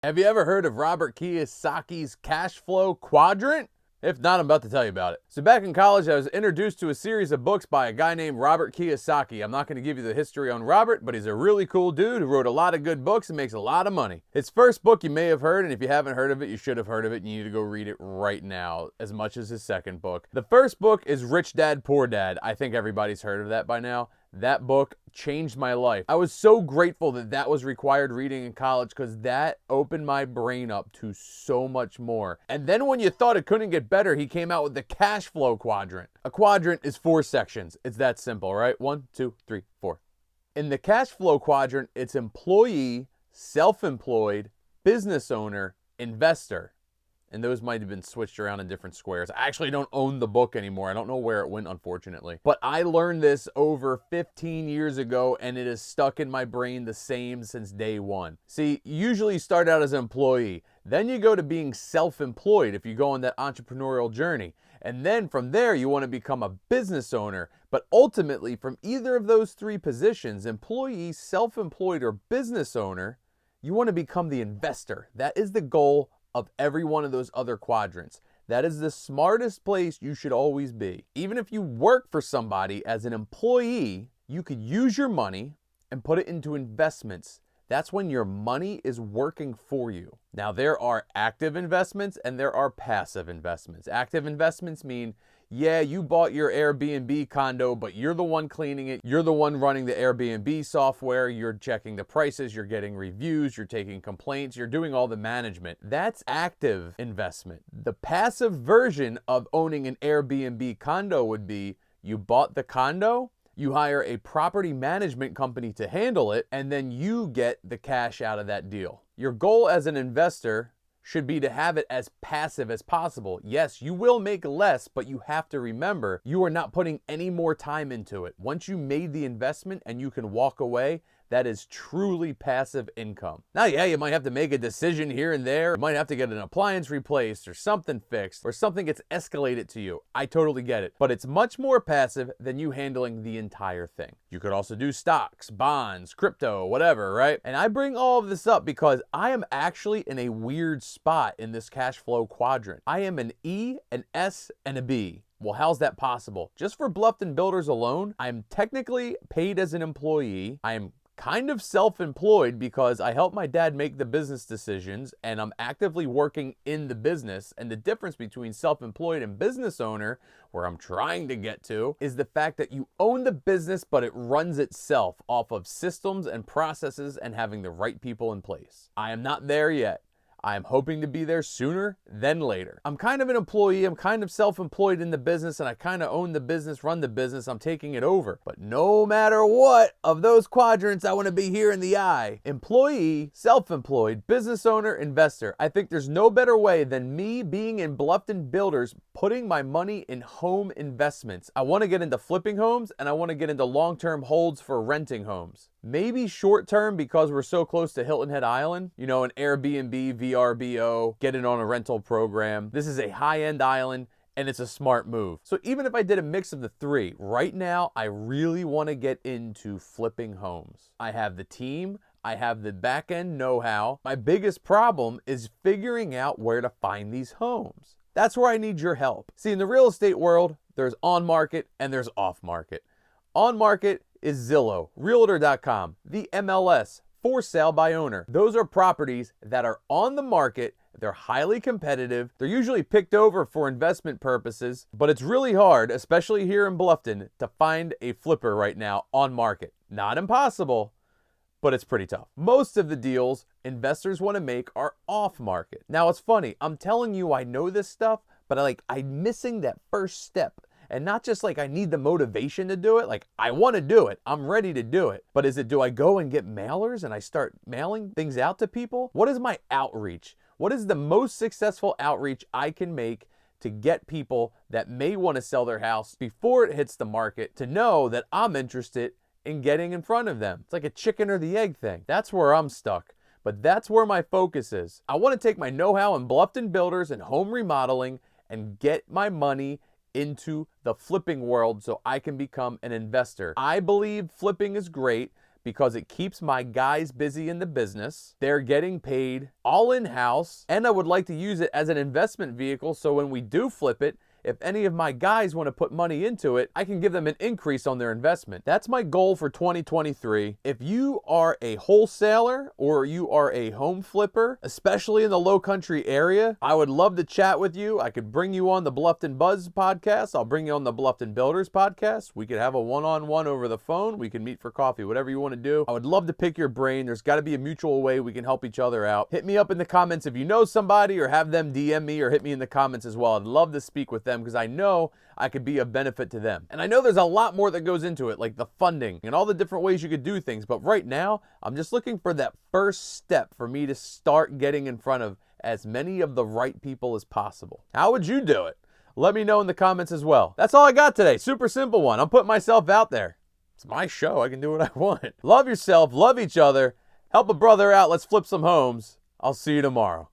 Have you ever heard of Robert Kiyosaki's Cashflow Quadrant? If not, I'm about to tell you about it. So back in college, I was introduced to a series of books by a guy named Robert Kiyosaki. I'm not going to give you the history on Robert, but he's a really cool dude who wrote a lot of good books and makes a lot of money. His first book you may have heard, and if you haven't heard of it, you should have heard of it, and you need to go read it right now, as much as his second book. The first book is Rich Dad, Poor Dad. I think everybody's heard of that by now. That book changed my life. I was so grateful that that was required reading in college because that opened my brain up to so much more. And then when you thought it couldn't get better, he came out with the Cashflow Quadrant. A quadrant is 4 sections. It's that simple, right? 1, 2, 3, 4. In the Cashflow Quadrant, it's employee, self-employed, business owner, investor. And those might have been switched around in different squares. I actually don't own the book anymore. I don't know where it went, unfortunately. But I learned this over 15 years ago, and it is stuck in my brain the same since day one. See, you usually start out as an employee. Then you go to being self-employed if you go on that entrepreneurial journey. And then from there, you want to become a business owner. But ultimately, from either of those 3 positions, employee, self-employed, or business owner, you want to become the investor. That is the goal of every one of those other quadrants. That is the smartest place you should always be. Even if you work for somebody as an employee, you could use your money and put it into investments. That's when your money is working for you. Now, there are active investments and there are passive investments. Active investments mean, yeah, you bought your Airbnb condo, but you're the one cleaning it. You're the one running the Airbnb software. You're checking the prices. You're getting reviews. You're taking complaints. You're doing all the management. That's active investment. The passive version of owning an Airbnb condo would be you bought the condo, you hire a property management company to handle it, and then you get the cash out of that deal. Your goal as an investor should be to have it as passive as possible. Yes, you will make less, but you have to remember you are not putting any more time into it. Once you made the investment and you can walk away, that is truly passive income. Now, yeah, you might have to make a decision here and there. You might have to get an appliance replaced or something fixed or something gets escalated to you. I totally get it. But it's much more passive than you handling the entire thing. You could also do stocks, bonds, crypto, whatever, right? And I bring all of this up because I am actually in a weird spot in this cash flow quadrant. I am an E, an S, and a B. Well, how's that possible? Just for Bluffton Builders alone, I'm technically paid as an employee. I am kind of self-employed because I help my dad make the business decisions and I'm actively working in the business. And the difference between self-employed and business owner, where I'm trying to get to, is the fact that you own the business, but it runs itself off of systems and processes and having the right people in place. I am not there yet. I am hoping to be there sooner than later. I'm kind of an employee, I'm kind of self-employed in the business, and I kind of own the business, run the business, I'm taking it over. But no matter what of those quadrants, I want to be here in the I. Employee, self-employed, business owner, investor. I think there's no better way than me being in Bluffton Builders, putting my money in home investments. I want to get into flipping homes, and I want to get into long-term holds for renting homes. Maybe short-term because we're so close to Hilton Head Island. You know, an Airbnb, VRBO, get it on a rental program. This is a high-end island, and it's a smart move. So even if I did a mix of the 3, right now, I really want to get into flipping homes. I have the team. I have the back-end know-how. My biggest problem is figuring out where to find these homes. That's where I need your help. See, in the real estate world, there's on-market and there's off-market. On-market is Zillow, Realtor.com, the MLS, for sale by owner. Those are properties that are on the market. They're highly competitive. They're usually picked over for investment purposes, but it's really hard, especially here in Bluffton, to find a flipper right now on market. Not impossible, but it's pretty tough. Most of the deals investors want to make are off market. Now, it's funny. I'm telling you I know this stuff, but I'm missing that first step. And not just like I need the motivation to do it, like I want to do it, I'm ready to do it. But do I go and get mailers and I start mailing things out to people? What is my outreach? What is the most successful outreach I can make to get people that may want to sell their house before it hits the market to know that I'm interested in getting in front of them? It's like a chicken or the egg thing. That's where I'm stuck. But that's where my focus is. I want to take my know-how in Bluffton Builders and home remodeling and get my money into the flipping world so I can become an investor. I believe flipping is great, because it keeps my guys busy in the business. They're getting paid all in-house, and I would like to use it as an investment vehicle so when we do flip it, if any of my guys want to put money into it, I can give them an increase on their investment. That's my goal for 2023. If you are a wholesaler or you are a home flipper, especially in the low country area, I would love to chat with you. I could bring you on the Bluffton Buzz podcast. I'll bring you on the Bluffton Builders podcast. We could have a one-on-one over the phone. We can meet for coffee, whatever you want to do. I would love to pick your brain. There's got to be a mutual way we can help each other out. Hit me up in the comments if you know somebody, or have them DM me or hit me in the comments as well. I'd love to speak with them because I know I could be of benefit to them. And I know there's a lot more that goes into it, like the funding and all the different ways you could do things. But right now, I'm just looking for that first step for me to start getting in front of as many of the right people as possible. How would you do it? Let me know in the comments as well. That's all I got today. Super simple one. I'm putting myself out there. It's my show. I can do what I want. Love yourself. Love each other. Help a brother out. Let's flip some homes. I'll see you tomorrow.